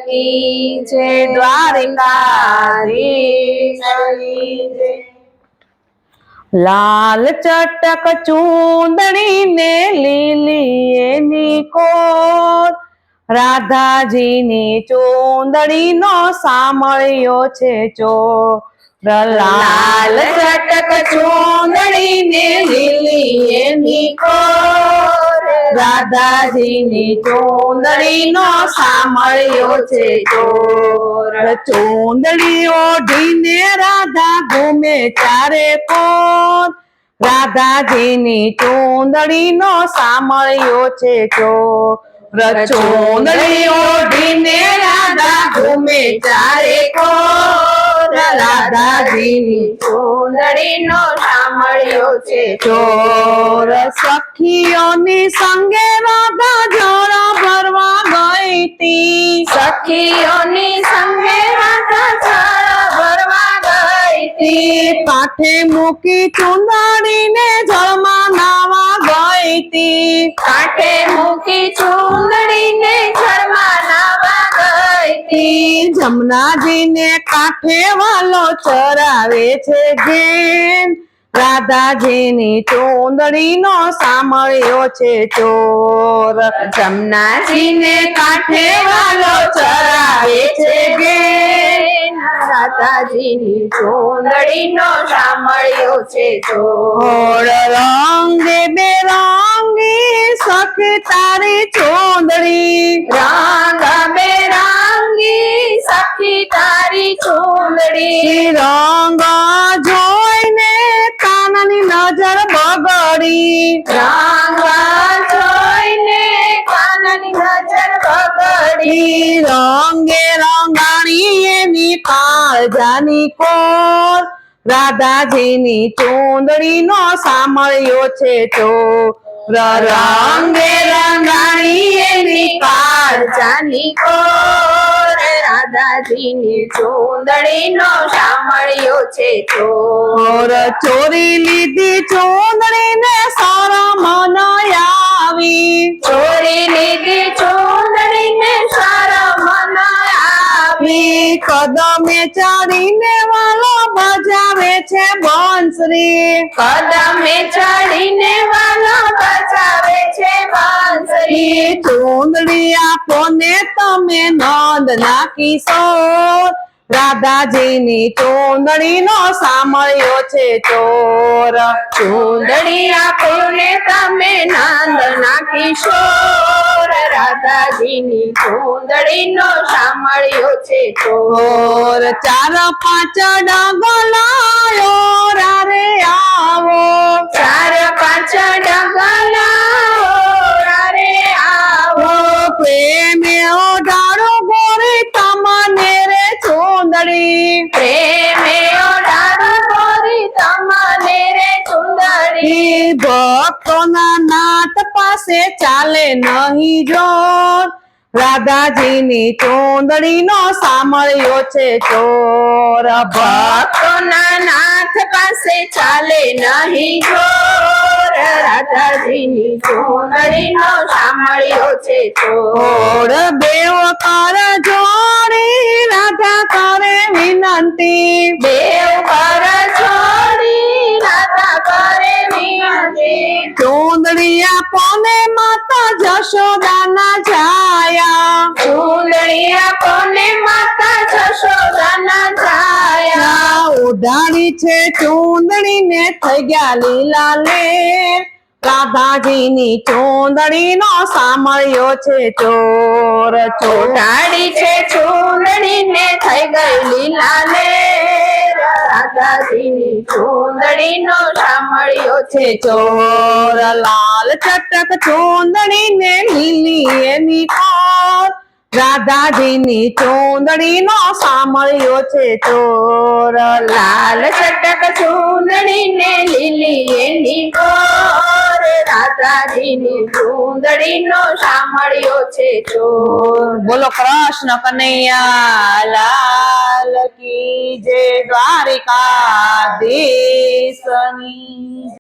કી જય, દ્વારિકાધીશ કી જય। લાલ ચટક ચૂંદડી ને લીલી એની કોર, રાધાજીની ચૂંદડી નો સામળ્યો છે ચોર। લાલ ચટક ચૂંદડી ને લીલી એની કોર, રાધાજીની ચૂંદડી નો સામળ્યો છે ચોર। ચૂંદડી ઓઢીને રાધા ઘૂમે ચારે કોર, રાધાજીની ચૂંદડી નો સામળ્યો છે ચોર। ચૂંદડી ઓઢીને રાધા ઘૂમે ચારે કોર, રાધાજીની ચૂંદડી નો સામળ્યો છે ચોર। સખીઓની સંગે રાધા જળ ભરવા ગઈ તી, સખીઓની સંગે રાધા જળ ભરવા ગઈ તી। કાંઠે મૂકી ચૂંદડીને જળમાં નાવા ગઈ તી, કાંઠે મૂકી ચૂંદડીને જળમાં નાવા ગઈ તી। જમનાજીને કાંઠે વાલો ચરાવે છે ઘેન, રાધાજીની ચૂંદડી નો સામળ્યો છે ચોર। જમનાજીને કાંઠે વાલો ચરાવે છે ઘેન, રાધાજીની ચૂંદડી નો સામળ્યો છે ચોર। રંગે બેરંગી સખી તારી ચૂંદડી, રંગ બેરંગી સખી તારી ચૂંદડી। રંગ જોઈને કાનની નજર બગડી, રંગ જોઈને કાનની નજર બગડી। રંગે રંગાણી એની કાળજાની કોર, રાધાજીની ચૂંદડી નો સામળ્યો છે ચોર। રંગે રંગાણી એની કાળજાની કોર, રાધાજીની ચૂંદડી નો સામળ્યો છે ચોર। ચોરી લીધી ચૂંદડી ને શરમ ન આવી, ચોરી લીધી ચૂંદડી ને શરમ ન આવી। કદમે ચડીને વાલો બજાવે છે બંસરી, કદમે ચડીને વાલો બજાવે છે બંસરી। ચૂંદડી આપો ને તમે નંદ ના કિશોર, રાધાજીની ચૂંદડી નો સામળ્યો છે ચોર। ચૂંદડી આપો ને તમે નંદના કિશોર, રાધાજીની ચૂંદડી નો સામળ્યો છે ચોર। ચાર પાંચ ડગલાયો રારે આવો, ચાર પાંચ ડગલાઓ રે આવો। પ્રેમે ઓઢાડો ગોરી તમને રે ચૂંદડી, પ્રેમે ઓઢાડો ગોરી તમને રે ચૂંદડી। ભક્તોના નાથ પાસે ચાલે નહીં જોર, રાધાજીની ચૂંદડી નો સામળ્યો છે ચોર। ભક્તોના નાથ પાસે ચાલે નહીં જોર, રાધાજીની ચૂંદડી નો સામળ્યો છે ચોર। દેવ કર જોડી રાધા કરે વિનંતી, દેવ કર જોડી રાધા કરે વિનંતી। ચૂંદડી આપો ને માતા જશોદાના છાયા, ચૂંદડી આપો ને માતા જશોદાના છાયા। ઉડાડી છે ચૂંદડી ને થઈ ગયા લીલા લેર, રાધાજીની ચૂંદડી નો સામળ્યો છે ચોર। ઉડાડી છે ચૂંદડી ને થઈ ગઈ લીલા લેર, રાધાજીની ચૂંદડી નો સામળ્યો છે ચોર। લાલ ચટક ચૂંદડી ને લીલી એની કોર, રાધાજીની ચૂંદડી નો સામળ્યો છે ચોર। લાલ ચટક ચૂંદડી ને લીલી એની કોર, રાધાજીની ચૂંદડી નો સામળ્યો છે ચોર। બોલો કૃષ્ણ કનૈયા લાલ કી જય, દ્વારિકાધીશની